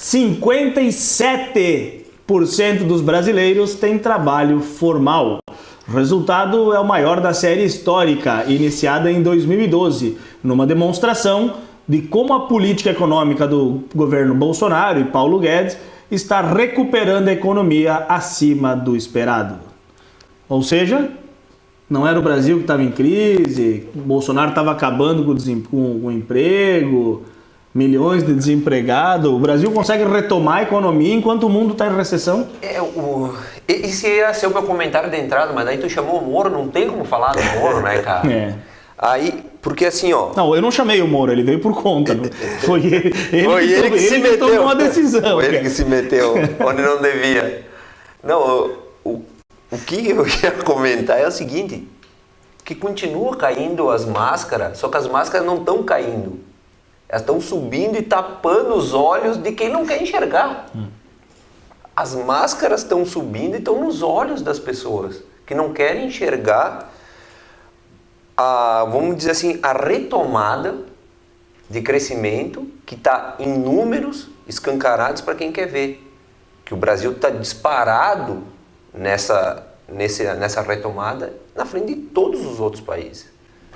57% dos brasileiros têm trabalho formal. O resultado é o maior da série histórica, iniciada em 2012, numa demonstração de como a política econômica do governo Bolsonaro e Paulo Guedes está recuperando a economia acima do esperado. Ou seja, não era o Brasil que estava em crise, o Bolsonaro estava acabando com o emprego, milhões de desempregados, o Brasil consegue retomar a economia enquanto o mundo está em recessão? Esse ia ser o meu comentário de entrada, mas daí tu chamou o Moro, não tem como falar do Moro, né, cara? Aí, porque assim, ó... Não, eu não chamei o Moro, ele veio por conta. Foi ele que se meteu. Tomou uma decisão. Foi ele que se meteu onde não devia. Não, o que eu ia comentar é o seguinte, que continua caindo as máscaras, só que as máscaras não estão caindo. Elas estão subindo e tapando os olhos de quem não quer enxergar. As máscaras estão subindo e estão nos olhos das pessoas que não querem enxergar vamos dizer assim, a retomada de crescimento que está em números escancarados para quem quer ver. Que o Brasil está disparado nessa retomada na frente de todos os outros países,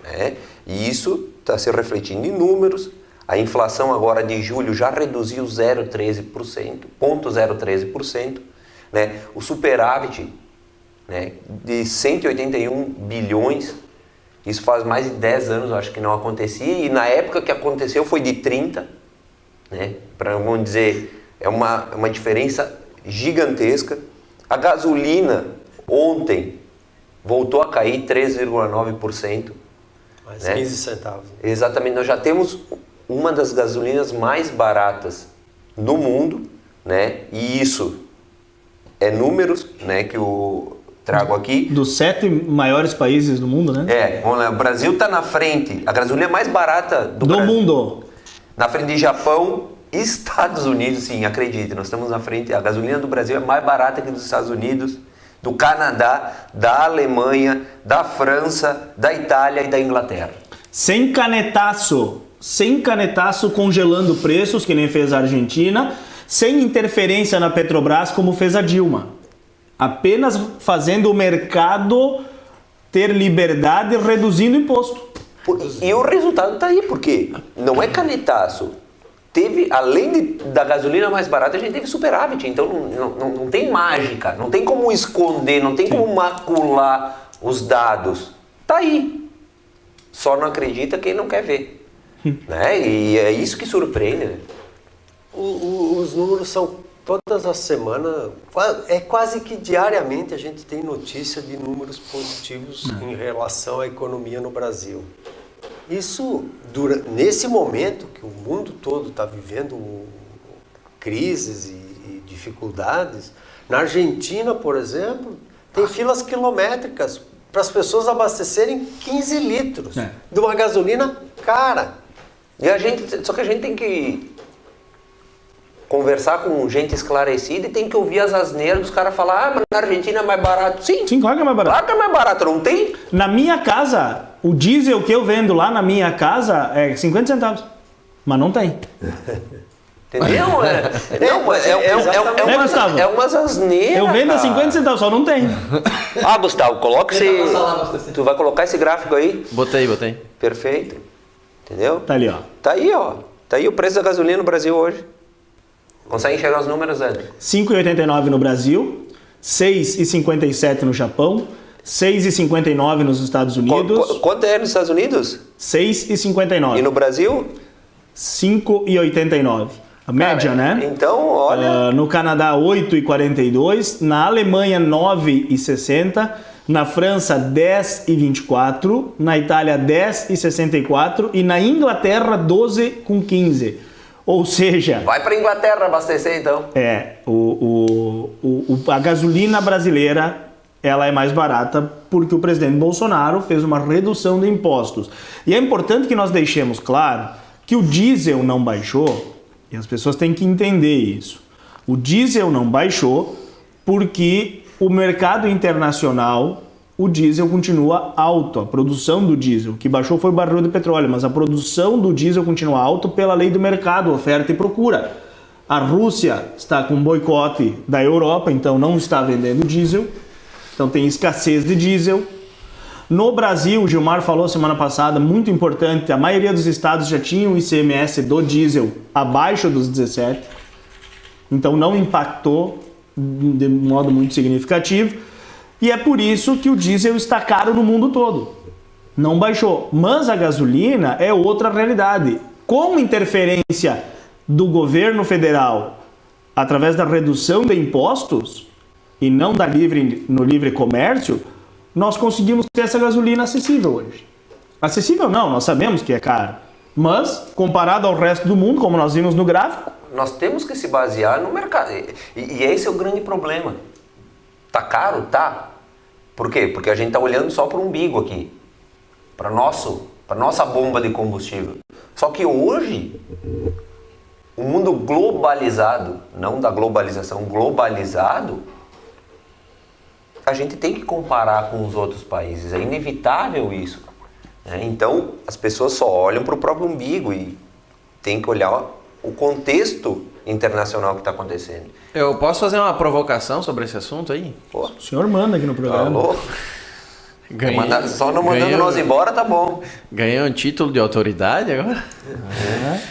né? E isso está se refletindo em números. A inflação agora de julho já reduziu 0,13%, né? O superávit, né, de 181 bilhões, isso faz mais de 10 anos, eu acho que não acontecia, e na época que aconteceu foi de 30, né? Vamos dizer, é uma diferença gigantesca. A gasolina ontem voltou a cair 3,9%. Mais né? 15 centavos. Exatamente, nós já temos uma das gasolinas mais baratas no mundo, né? E isso é números, né, que eu trago aqui. Dos 7 maiores países do mundo, né? Vamos lá, o Brasil está na frente, a gasolina mais barata do mundo. Na frente de Japão e Estados Unidos, sim, acredite, nós estamos na frente, a gasolina do Brasil é mais barata que dos Estados Unidos, do Canadá, da Alemanha, da França, da Itália e da Inglaterra. Sem canetaço congelando preços, que nem fez a Argentina, sem interferência na Petrobras, como fez a Dilma. Apenas fazendo o mercado ter liberdade, reduzindo o imposto. E o resultado está aí, porque não é canetaço. Além da gasolina mais barata, a gente teve superávit, então não tem mágica, não tem como esconder, não tem como macular os dados. Tá aí. Só não acredita quem não quer ver. Né? E é isso que surpreende. Né? Os números são todas as semanas, quase que diariamente a gente tem notícia de números positivos em relação à economia no Brasil. Isso, nesse momento que o mundo todo está vivendo crises e dificuldades, na Argentina, por exemplo, tem filas quilométricas para as pessoas abastecerem 15 litros de uma gasolina cara. Só que a gente tem que conversar com gente esclarecida e tem que ouvir as asneiras dos caras falar, mas na Argentina é mais barato. Sim, claro que é mais barato. Claro que é mais barato, não tem? Na minha casa, o diesel que eu vendo lá na minha casa é 50 centavos, mas não tem. Entendeu? É umas asneiras. Eu vendo a 50 centavos, só não tem. Gustavo, coloca esse... Tu vai colocar esse gráfico aí? Botei. Perfeito. Entendeu? Tá ali, ó. Tá aí o preço da gasolina no Brasil hoje. Consegue enxergar os números, André? 5,89 no Brasil, 6,57 no Japão, 6,59 nos Estados Unidos. Quanto é nos Estados Unidos? 6,59. E no Brasil? 5,89. A média, né? Então, olha... no Canadá, 8,42. Na Alemanha, 9,60. Na França, 10,24. Na Itália, 10,64. E na Inglaterra, 12,15. Ou seja... Vai para a Inglaterra abastecer, então. A gasolina brasileira, ela é mais barata porque o presidente Bolsonaro fez uma redução de impostos. E é importante que nós deixemos claro que o diesel não baixou, e as pessoas têm que entender isso. O diesel não baixou porque o mercado internacional, o diesel continua alto. A produção do diesel, o que baixou foi o barril de petróleo, mas a produção do diesel continua alto pela lei do mercado, oferta e procura. A Rússia está com boicote da Europa, então não está vendendo diesel. Então tem escassez de diesel. No Brasil, o Gilmar falou semana passada, muito importante, a maioria dos estados já tinham o ICMS do diesel abaixo dos 17. Então não impactou de modo muito significativo. E é por isso que o diesel está caro no mundo todo. Não baixou. Mas a gasolina é outra realidade. Com interferência do governo federal através da redução de impostos e não no livre comércio, nós conseguimos ter essa gasolina acessível hoje. Acessível não, nós sabemos que é caro. Mas, comparado ao resto do mundo, como nós vimos no gráfico... Nós temos que se basear no mercado. E esse é o grande problema. Tá caro? Tá. Por quê? Porque a gente tá olhando só para o umbigo aqui. Para nossa bomba de combustível. Só que hoje, o mundo globalizado, não da globalização, globalizado, a gente tem que comparar com os outros países. É inevitável isso. Então, as pessoas só olham para o próprio umbigo e tem que olhar o contexto internacional que está acontecendo. Eu posso fazer uma provocação sobre esse assunto aí? Pô, O senhor manda aqui no programa. alô? Só não mandando nós embora, tá bom. Ganhei um título de autoridade agora?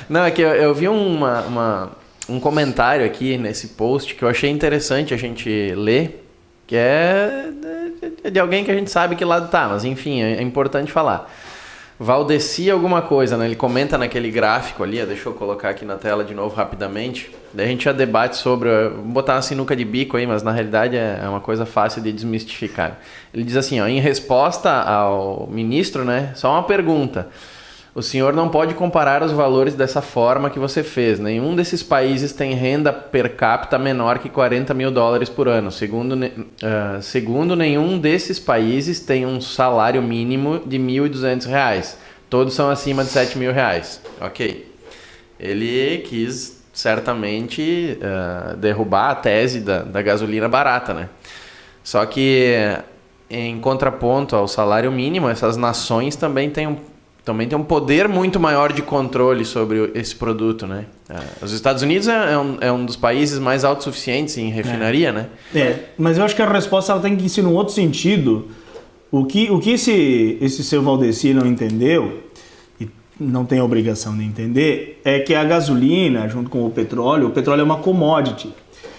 Não, é que eu vi um comentário aqui nesse post que eu achei interessante a gente ler, que é de alguém que a gente sabe que lado tá, mas enfim, é importante falar. Valdeci alguma coisa, né? Ele comenta naquele gráfico ali, deixa eu colocar aqui na tela de novo rapidamente. Daí a gente já debate sobre, vou botar uma sinuca de bico aí, mas na realidade é uma coisa fácil de desmistificar. Ele diz assim, ó, em resposta ao ministro, né? Só uma pergunta. O senhor não pode comparar os valores dessa forma que você fez. Nenhum desses países tem renda per capita menor que $40 mil por ano. Segundo, nenhum desses países tem um salário mínimo de R$1.200. Todos são acima de R$7 mil. Ok. Ele quis certamente derrubar a tese da gasolina barata, né? Só que em contraponto ao salário mínimo, essas nações também têm um poder muito maior de controle sobre esse produto, né? Os Estados Unidos é um dos países mais autossuficientes em refinaria, né? Mas eu acho que a resposta ela tem que ir num outro sentido. O que esse seu Valdeci não entendeu, e não tem a obrigação de entender, é que a gasolina, junto com o petróleo é uma commodity.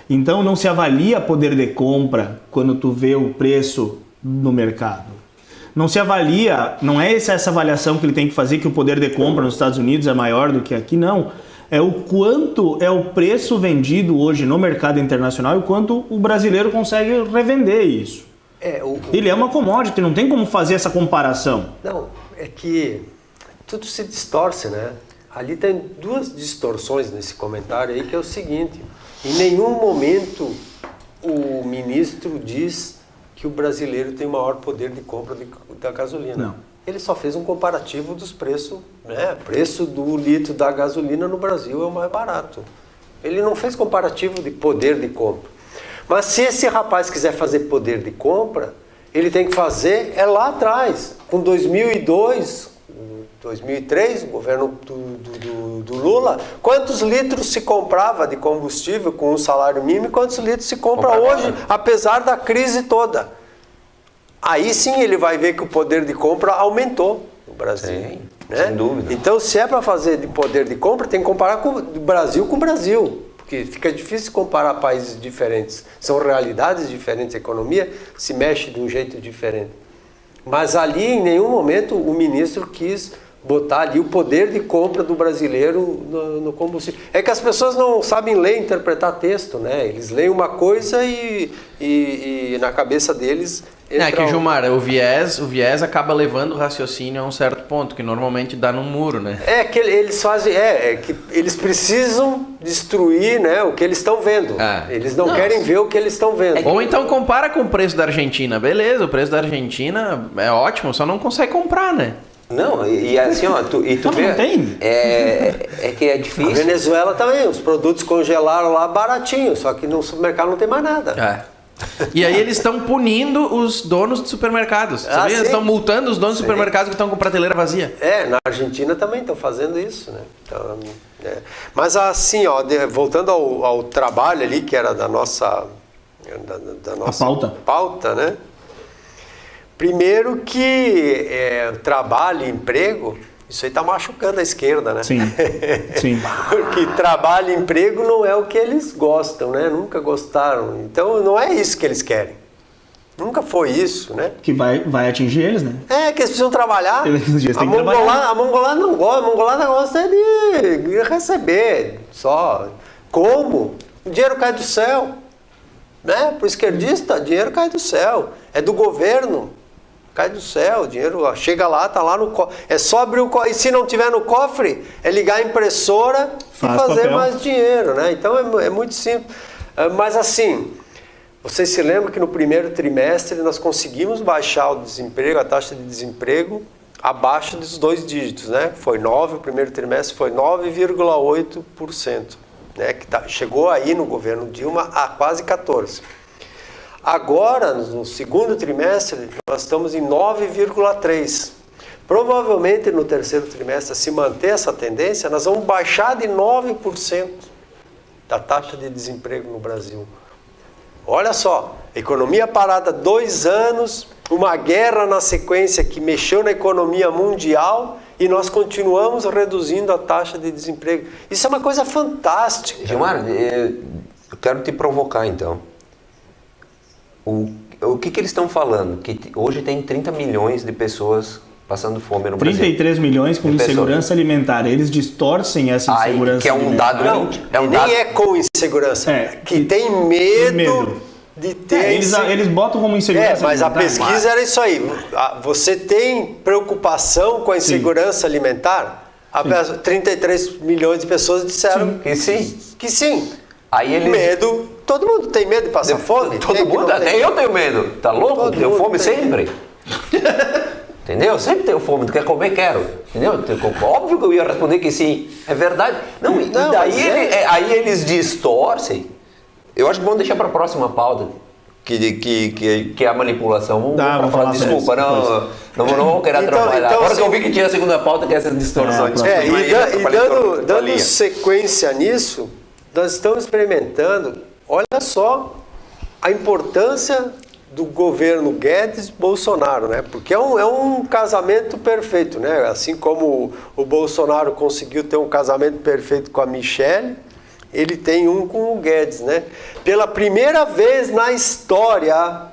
Então não se avalia poder de compra quando tu vê o preço no mercado. Não se avalia, não é essa avaliação que ele tem que fazer, que o poder de compra nos Estados Unidos é maior do que aqui, não. É o quanto é o preço vendido hoje no mercado internacional e o quanto o brasileiro consegue revender isso. Ele é uma commodity, não tem como fazer essa comparação. Não, é que tudo se distorce, né? Ali tem duas distorções nesse comentário aí, que é o seguinte: em nenhum momento o ministro diz que o brasileiro tem maior poder de compra da gasolina. Não. Ele só fez um comparativo dos preços, né? O preço do litro da gasolina no Brasil é o mais barato. Ele não fez comparativo de poder de compra. Mas se esse rapaz quiser fazer poder de compra, ele tem que fazer lá atrás, com 2002, 2003, o governo do Lula, quantos litros se comprava de combustível com um salário mínimo e quantos litros se compra hoje, apesar da crise toda. Aí sim ele vai ver que o poder de compra aumentou no Brasil. Sim, né? sem dúvida. Então, se é para fazer de poder de compra, tem que comparar o Brasil com o Brasil. Porque fica difícil comparar países diferentes. São realidades diferentes, a economia se mexe de um jeito diferente. Mas ali, em nenhum momento, o ministro quis botar ali o poder de compra do brasileiro no combustível. É que as pessoas não sabem ler e interpretar texto, né? Eles leem uma coisa e na cabeça deles... É que, Gilmar, o viés acaba levando o raciocínio a um certo ponto, que normalmente dá num muro, né? É que eles fazem... que eles precisam destruir, né, o que eles estão vendo. Eles não querem ver o que eles estão vendo. Ou então compara com o preço da Argentina. Beleza, o preço da Argentina é ótimo, só não consegue comprar, né? Não, e assim, ó, tu vê... Não tem. É que é difícil. A Venezuela também, os produtos congelaram lá baratinho, só que no supermercado não tem mais nada. E aí eles estão punindo os donos de supermercados. Sabia? Eles estão multando os donos de supermercados que estão com prateleira vazia. Na Argentina também estão fazendo isso, né? Então, Mas assim, ó, voltando ao trabalho ali, que era da nossa pauta, né? Primeiro que trabalho e emprego, isso aí tá machucando a esquerda, né? Sim, sim. Porque trabalho e emprego não é o que eles gostam, né? Nunca gostaram. Então não é isso que eles querem. Nunca foi isso, né? Que vai atingir eles, né? Que eles precisam trabalhar. Eles têm que trabalhar. A mongolada não gosta. A mongolada gosta de receber só. Como? O dinheiro cai do céu. Né? Para o esquerdista, dinheiro cai do céu. É do governo. Cai do céu. O dinheiro chega lá, tá lá no cofre. É só abrir o cofre. E se não tiver no cofre, é ligar a impressora e fazer papel. mais dinheiro. Né? Então é muito simples. Mas assim... Vocês se lembram que no primeiro trimestre nós conseguimos baixar o desemprego, a taxa de desemprego, abaixo dos 2 dígitos, né? Foi 9, o primeiro trimestre foi 9,8%, né? Que chegou aí no governo Dilma a quase 14%. Agora, no segundo trimestre, nós estamos em 9,3%. Provavelmente no terceiro trimestre, se manter essa tendência, nós vamos baixar de 9% da taxa de desemprego no Brasil. Olha só, economia parada 2 anos, uma guerra na sequência que mexeu na economia mundial e nós continuamos reduzindo a taxa de desemprego. Isso é uma coisa fantástica. Gilmar, eu quero te provocar então. O que eles estão falando? Que hoje tem 30 milhões de pessoas passando fome no Brasil. 33 milhões com insegurança alimentar. Eles distorcem essa insegurança que é um dado... Nem é com insegurança. Que tem medo de ter... Eles botam como insegurança mas alimentar. a pesquisa era isso aí. Você tem preocupação com a insegurança alimentar? 33 milhões de pessoas disseram que sim. Que sim. Aí eles... Medo... Todo mundo tem medo de passar fome? Todo mundo, até eu tenho medo. Tá louco? Tenho fome sempre. Entendeu? Sempre tenho fome, tu quer comer, quero. Entendeu? Óbvio que eu ia responder que sim. É verdade. Não, e daí aí eles distorcem. Eu acho que vamos deixar para a próxima pauta. Que é a manipulação. Vamos falar. Desculpa, não vamos querer atrapalhar. Agora assim, que eu vi que tinha a segunda pauta, que é essas distorções. Dando sequência nisso, nós estamos experimentando, olha só, a importância do governo Guedes-Bolsonaro, né? Porque é um casamento perfeito, né? Assim como o Bolsonaro conseguiu ter um casamento perfeito com a Michelle, ele tem um com o Guedes, né? Pela primeira vez na história,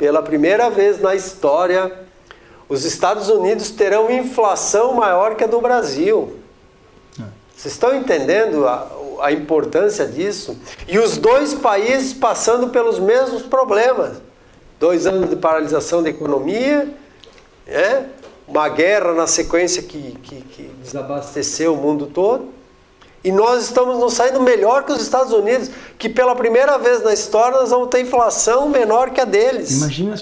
os Estados Unidos terão inflação maior que a do Brasil. Vocês estão entendendo a importância disso? E os dois países passando pelos mesmos problemas. 2 anos de paralisação da economia, uma guerra na sequência que desabasteceu o mundo todo. E nós estamos nos saindo melhor que os Estados Unidos, que pela primeira vez na história nós vamos ter inflação menor que a deles. Imagina se